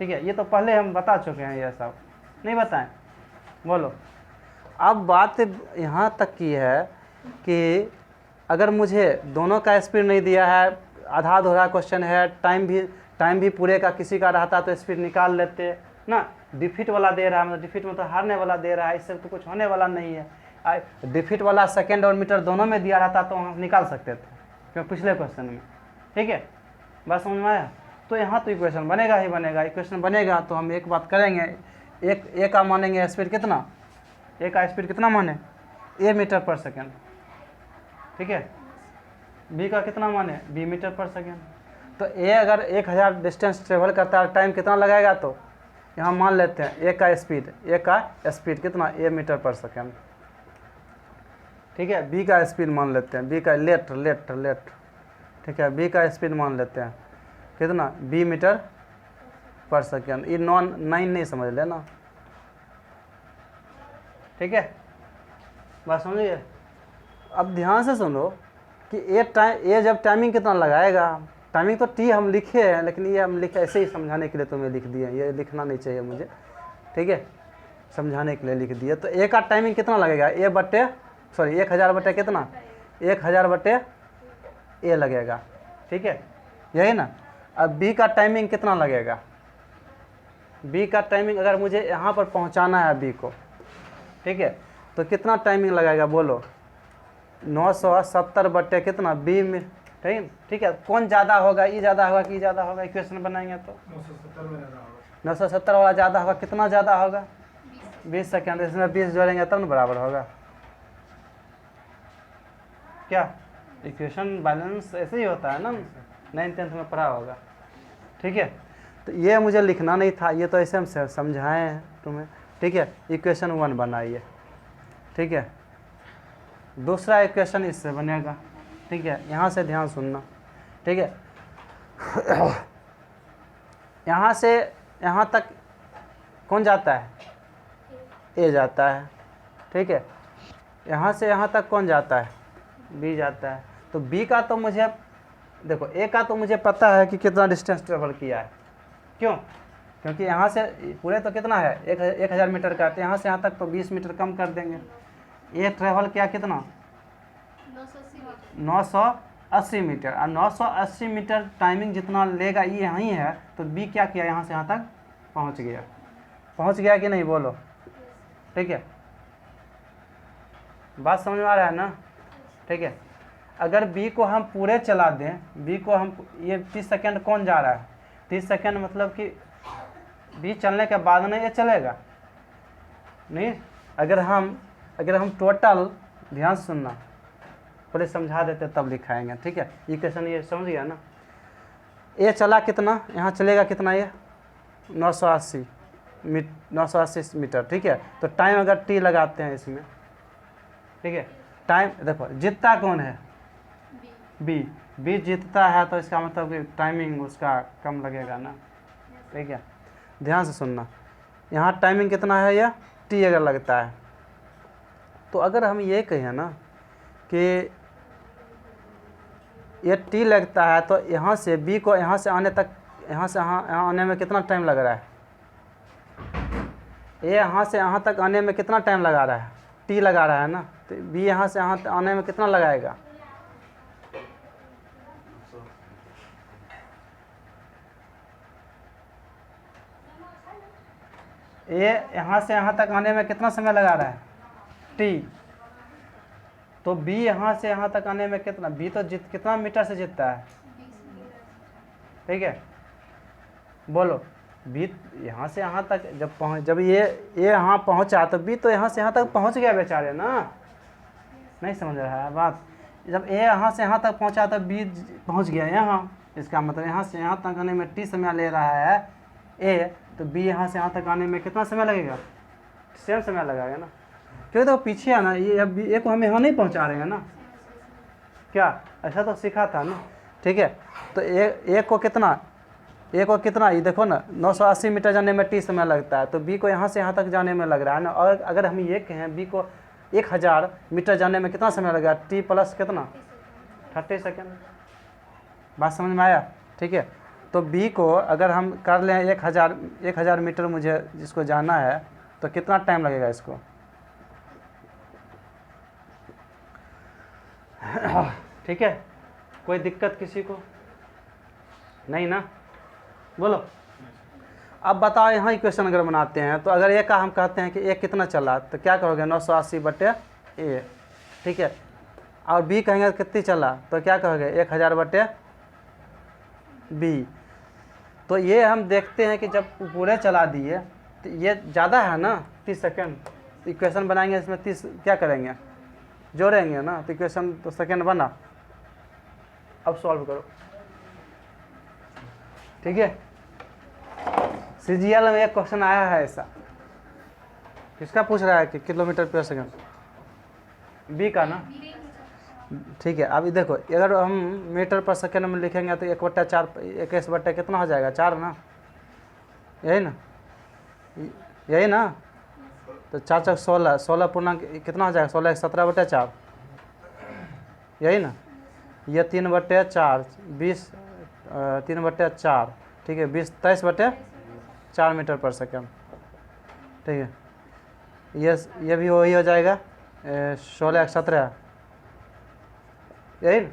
ठीक है, ये तो पहले हम बता चुके हैं, ये सब नहीं बताएं, बोलो। अब बात यहाँ तक की है कि अगर मुझे दोनों का स्पीड नहीं दिया है, आधा अधूरा क्वेश्चन है, टाइम भी पूरे का किसी का रहता तो स्पीड निकाल लेते ना, डिफिट वाला दे रहा है, मतलब डिफिट में तो हारने वाला दे रहा है, इससे तो कुछ होने वाला नहीं है। डिफिट वाला सेकंड और मीटर दोनों में दिया रहता तो हम निकाल सकते थे, क्योंकि पिछले क्वेश्चन में, ठीक है, बस समझ में आया। तो यहाँ तो इक्वेशन बनेगा ही बनेगा, इक्वेशन बनेगा तो हम एक बात करेंगे, ए का मानेंगे स्पीड कितना, ए का स्पीड कितना माने, ए मीटर पर सेकेंड, ठीक है, बी का कितना माने, बी मीटर पर सेकेंड। तो ए अगर 1000 डिस्टेंस ट्रेवल करता है, टाइम कितना लगाएगा, तो यहाँ मान लेते हैं ए का स्पीड कितना, ए मीटर पर सेकेंड, ठीक है, बी का स्पीड मान लेते हैं, बी का लेट, ठीक है, बी का स्पीड मान लेते हैं कितना, बी मीटर पर सेकेंड। ये 9 नहीं समझ लेना, ठीक है, बात समझिए। अब ध्यान से सुनो कि ये जब टाइमिंग कितना लगाएगा, टाइमिंग तो टी हम लिखे हैं, लेकिन ये हम लिखे ऐसे ही समझाने के लिए तुम्हें लिख दिए, ये लिखना नहीं चाहिए मुझे, ठीक है, समझाने के लिए लिख दिए। तो ए का टाइमिंग कितना लगेगा, 1000 बटे कितना, 1000 बटे ए लगेगा, ठीक है, यही ना। अब बी का टाइमिंग कितना लगेगा, बी का टाइमिंग अगर मुझे यहाँ पर पहुँचाना है बी को, ठीक है, तो कितना टाइमिंग लगेगा बोलो, 970 बटे कितना बी में, ठीक है। कौन ज़्यादा होगा, ई ज़्यादा होगा कि ई ज़्यादा होगा, इक्वेशन बनाएंगे तो 970 वाला ज़्यादा होगा, कितना ज़्यादा होगा, 20 सेकेंड, इसमें 20 जोड़ेंगे तब ना बराबर होगा, क्या इक्वेशन बैलेंस ऐसे ही होता है ना, 9th-10th में पढ़ा होगा, ठीक है। तो ये मुझे लिखना नहीं था, ये तो ऐसे हम समझाए हैं तुम्हें, ठीक है। इक्वेशन 1 बनाइए, ठीक है, दूसरा इक्वेशन इससे बनेगा, ठीक है, यहाँ से ध्यान सुनना, ठीक है। यहाँ से यहाँ तक कौन जाता है, ए जाता है, ठीक है। यहाँ से यहाँ तक कौन जाता है, बी जाता है। तो बी का तो मुझे देखो, ए का तो मुझे पता है कि कितना डिस्टेंस ट्रेवल किया है, क्यों, क्योंकि यहाँ से पूरे तो कितना है 1000 मीटर का, तो यहाँ से यहाँ तक तो 20 मीटर कम कर देंगे। ए ट्रेवल किया कितना, 980 मीटर, और 980 मीटर टाइमिंग जितना लेगा ये यहीं है, तो बी क्या किया, यहाँ से यहाँ तक पहुँच गया कि नहीं बोलो, ठीक है, बात समझ में आ रहा है ना, ठीक है। अगर बी को हम पूरे चला दें, बी को हम ये 30 सेकेंड कौन जा रहा है, 30 सेकेंड मतलब कि बी चलने के बाद में ये चलेगा नहीं। अगर हम टोटल, ध्यान सुनना, पहले समझा देते तब लिखाएंगे, ठीक है। इक्वेशन ये समझ गया ना, ये चला कितना, यहाँ चलेगा कितना, ये 980 मीटर, ठीक है। तो टाइम अगर टी लगाते हैं इसमें, ठीक है, टाइम देखो जीतता कौन है, बी जीतता है, तो इसका मतलब कि टाइमिंग उसका कम लगेगा ना, ठीक है। ध्यान से सुनना, यहाँ टाइमिंग कितना है, यह टी अगर लगता है, तो अगर हम ये कहें ना कि ये टी लगता है, तो यहाँ से बी को यहाँ से आने तक, यहाँ से यहाँ आने में कितना टाइम लग रहा है, ये यहाँ से यहाँ तक आने में कितना टाइम लगा रहा है, टी लगा रहा है ना, तो बी यहाँ से यहाँ आने में कितना लगाएगा, ये यहाँ से यहाँ तक आने में कितना समय लगा रहा है, टी। तो बी यहाँ से यहाँ तक आने में कितना, बी तो कितना मीटर से जीतता है, ठीक है, बोलो। बी यहाँ से यहाँ तक जब ये यहाँ पहुँचा, तो बी तो यहाँ से यहाँ तक पहुँच गया बेचारे ना, नहीं समझ रहा है बात। जब ए यहाँ से यहाँ तक पहुँचा तो बी पहुँच गया यहाँ, इसका मतलब यहाँ से यहाँ तक आने में टी समय ले रहा है ए, तो बी यहाँ से यहाँ तक आने में कितना समय लगेगा, सेम समय लगाएगा ना, क्योंकि तो पीछे आना, ये अब ए को हम यहाँ नहीं पहुँचा रहे हैं ना, क्या ऐसा तो सीखा था ना, ठीक है। तो ए को कितना ये देखो ना, 980 मीटर जाने में टी समय लगता है, तो बी को यहाँ से यहाँ तक जाने में लग रहा है ना। और अगर हम ये कहें बी को 1000 मीटर जाने में कितना समय लगेगा, टी प्लस कितना 30 सेकेंड, बात समझ में आया, ठीक है। तो बी को अगर हम कर लें 1000 मीटर मुझे जिसको जाना है, तो कितना टाइम लगेगा इसको, ठीक है। कोई दिक्कत किसी को नहीं ना, बोलो। अब बताओ, यहाँ इक्वेशन अगर बनाते हैं, तो अगर ए का हम कहते हैं कि ए कितना चला, तो क्या करोगे, 980 बटे ए, ठीक है। और बी कहेंगे कितनी चला, तो क्या कहोगे 1000 बटे बी। तो ये हम देखते हैं कि जब पूरे चला दिए, तो ये ज़्यादा है ना 30 सेकेंड, तो इक्वेशन बनाएंगे, इसमें 30 क्या करेंगे, जोड़ेंगे ना, तो इक्वेशन तो सेकेंड बना। अब सॉल्व करो, ठीक है। सीजीएल में एक क्वेश्चन आया है ऐसा, किसका पूछ रहा है कि किलोमीटर पर सेकंड, बी का ना, ठीक है। अभी देखो, अगर हम मीटर पर सेकंड में लिखेंगे तो 1/4 21 बटे कितना हो जाएगा, 4 ना, यही ना। तो 4 चौक 16 पूर्णांक कितना हो जाएगा, 16 17 बटे 4, यही ना। ये 3/4 20 3/4 ठीक है 23/4 मीटर पर सेकंड ठीक है। ये भी वही हो जाएगा 16 यही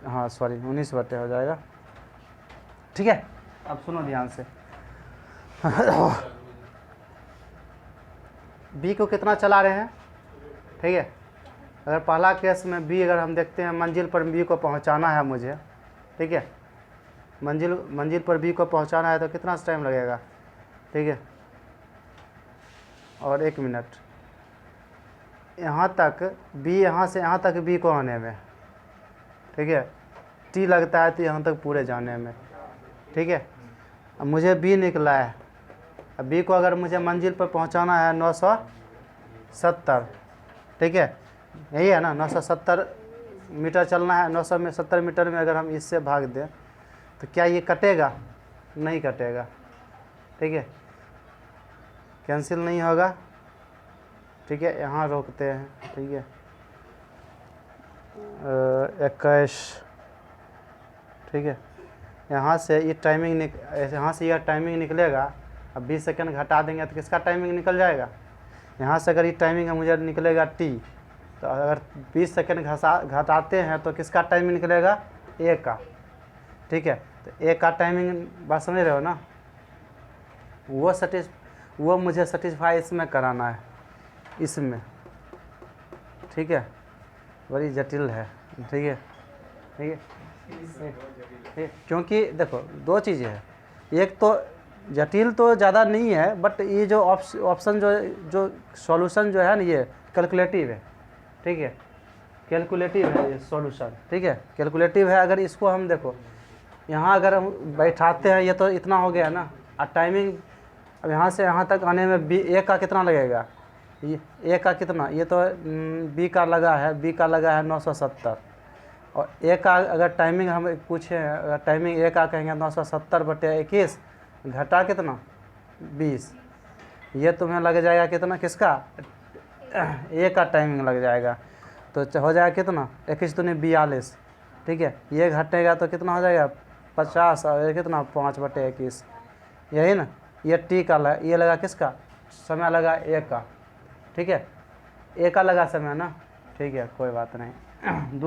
हाँ सॉरी 19 हो जाएगा ठीक है। अब सुनो ध्यान से बी को कितना चला रहे हैं ठीक है। अगर पहला केस में बी अगर हम देखते हैं मंजिल पर बी को पहुंचाना है मुझे ठीक है, मंजिल पर बी को पहुंचाना है तो कितना टाइम लगेगा ठीक है। और 1 मिनट यहाँ तक बी, यहाँ से यहाँ तक बी को आने में ठीक है टी लगता है तो यहाँ तक पूरे जाने में ठीक है। अब मुझे बी निकला है, अब बी को अगर मुझे मंजिल पर पहुंचाना है 970 ठीक है, यही है ना 970 मीटर चलना है। 970 मीटर में अगर हम इससे भाग दें तो क्या ये कटेगा? नहीं कटेगा ठीक है, कैंसिल नहीं होगा ठीक है। यहाँ रोकते हैं ठीक है 21 ठीक है। यहाँ से ये टाइमिंग यहाँ से यह टाइमिंग निकलेगा। अब 20 सेकंड घटा देंगे तो किसका टाइमिंग निकल जाएगा? यहाँ से अगर ये टाइमिंग है मुझे निकलेगा टी, तो अगर 20 सेकंड घटाते हैं तो किसका टाइमिंग निकलेगा? ए का ठीक है। तो ए का टाइमिंग बात समझ रहे हो ना, वो मुझे सेटिस्फाई इसमें कराना है, इसमें ठीक है। बड़ी जटिल है ठीक है ठीक है। क्योंकि देखो दो चीज़ें हैं, एक तो जटिल तो ज़्यादा नहीं है बट ये जो ऑप्शन जो सॉल्यूशन जो है ना ये कैलकुलेटिव है ठीक है, कैलकुलेटिव है ये सॉल्यूशन ठीक है, कैलकुलेटिव है। अगर इसको हम देखो यहाँ अगर हम बैठाते हैं ये तो इतना हो गया ना, और टाइमिंग अब यहाँ से यहाँ तक आने में बी ए का कितना लगेगा? ये ए का कितना, ये तो बी का लगा है, बी का लगा है 970 और ए का अगर टाइमिंग हम पूछे अगर टाइमिंग ए का कहेंगे 970/21 घटा कितना 20, ये तुम्हें लग जाएगा कितना? किसका? ए का टाइमिंग लग जाएगा तो हो जाएगा कितना 21 दूनी 42 ठीक है। ये घटेगा तो कितना हो जाएगा 50 और ये कितना 5/21 यही ना। ये टी का ये लगा किसका? समय लगा ए का ठीक है, ए का लगा समय ना ठीक है कोई बात नहीं।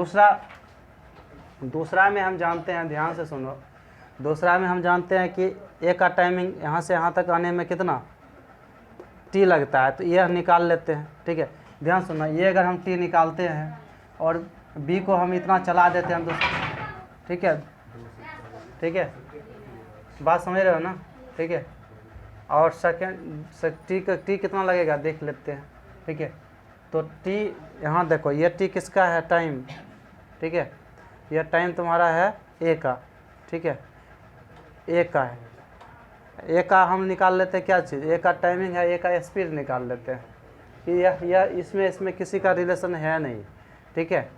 दूसरा में हम जानते हैं, ध्यान से सुनो, दूसरा में हम जानते हैं कि ए का टाइमिंग यहाँ से यहाँ तक आने में कितना टी लगता है, तो ये निकाल लेते हैं ठीक है। ध्यान सुनो, ये अगर हम टी निकालते हैं और बी को हम इतना चला देते हैं ठीक है ठीक है, बात समझ रहे हो ना ठीक है। और सेकेंड टी कितना लगेगा देख लेते हैं ठीक है। तो टी यहाँ देखो ये टी किसका है? टाइम ठीक है, यह टाइम तुम्हारा है ए का ठीक है, ए का है। ए का हम निकाल लेते हैं क्या चीज़? ए का टाइमिंग है, ए का स्पीड निकाल लेते हैं कि यह इसमें किसी का रिलेशन है नहीं ठीक है।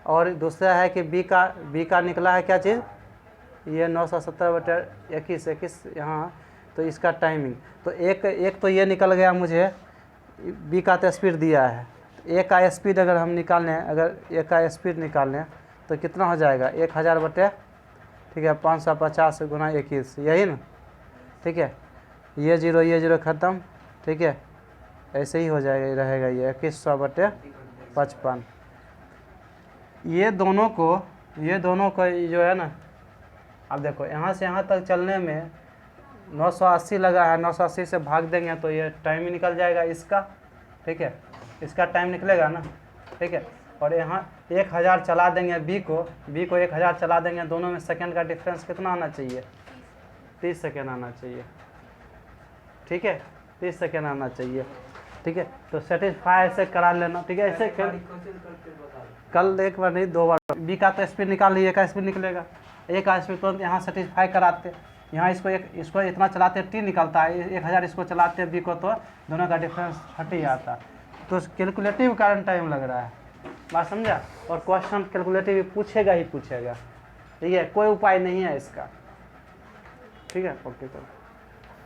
और दूसरा है कि बी का निकला है क्या चीज़? ये 970/21 यहाँ, तो इसका टाइमिंग तो एक तो ये निकल गया मुझे, बी का तो स्पीड दिया है। ए का स्पीड अगर हम निकालें, अगर ए का स्पीड निकालें तो कितना हो जाएगा 1000 ठीक है 550 × 21 यही ना ठीक है। ये जीरो ख़त्म ठीक है, ऐसे ही हो जाएगा रहेगा ये 2100/55। ये दोनों को जो है ना, अब देखो यहाँ से यहाँ तक चलने में 980 लगा है, 980 से भाग देंगे तो ये टाइम ही निकल जाएगा इसका ठीक है, इसका टाइम निकलेगा ना ठीक है। और यहाँ 1000 चला देंगे बी को 1000 चला देंगे, दोनों में सेकंड का डिफरेंस कितना आना चाहिए? 30 सेकंड आना चाहिए ठीक है, 30 सेकंड आना चाहिए ठीक है। तो सेटिस्फाई ऐसे करा लेना ठीक है। ऐसे कल एक बार नहीं 2 बार बी का तो स्पीड निकाल ली, ए का स्पीड निकलेगा, ए का स्पीड तुरंत यहाँ सेटिस्फाई कराते, यहाँ इसको इतना चलाते टी निकलता है, 1000 इसको चलाते बी को तो दोनों का डिफरेंस हट ही आता। तो कैलकुलेटिव कारण टाइम लग रहा है, बात समझा। और क्वेश्चन कैलकुलेटिव पूछेगा ही पूछेगा ठीक है, कोई उपाय नहीं है इसका ठीक है। ओके चलो।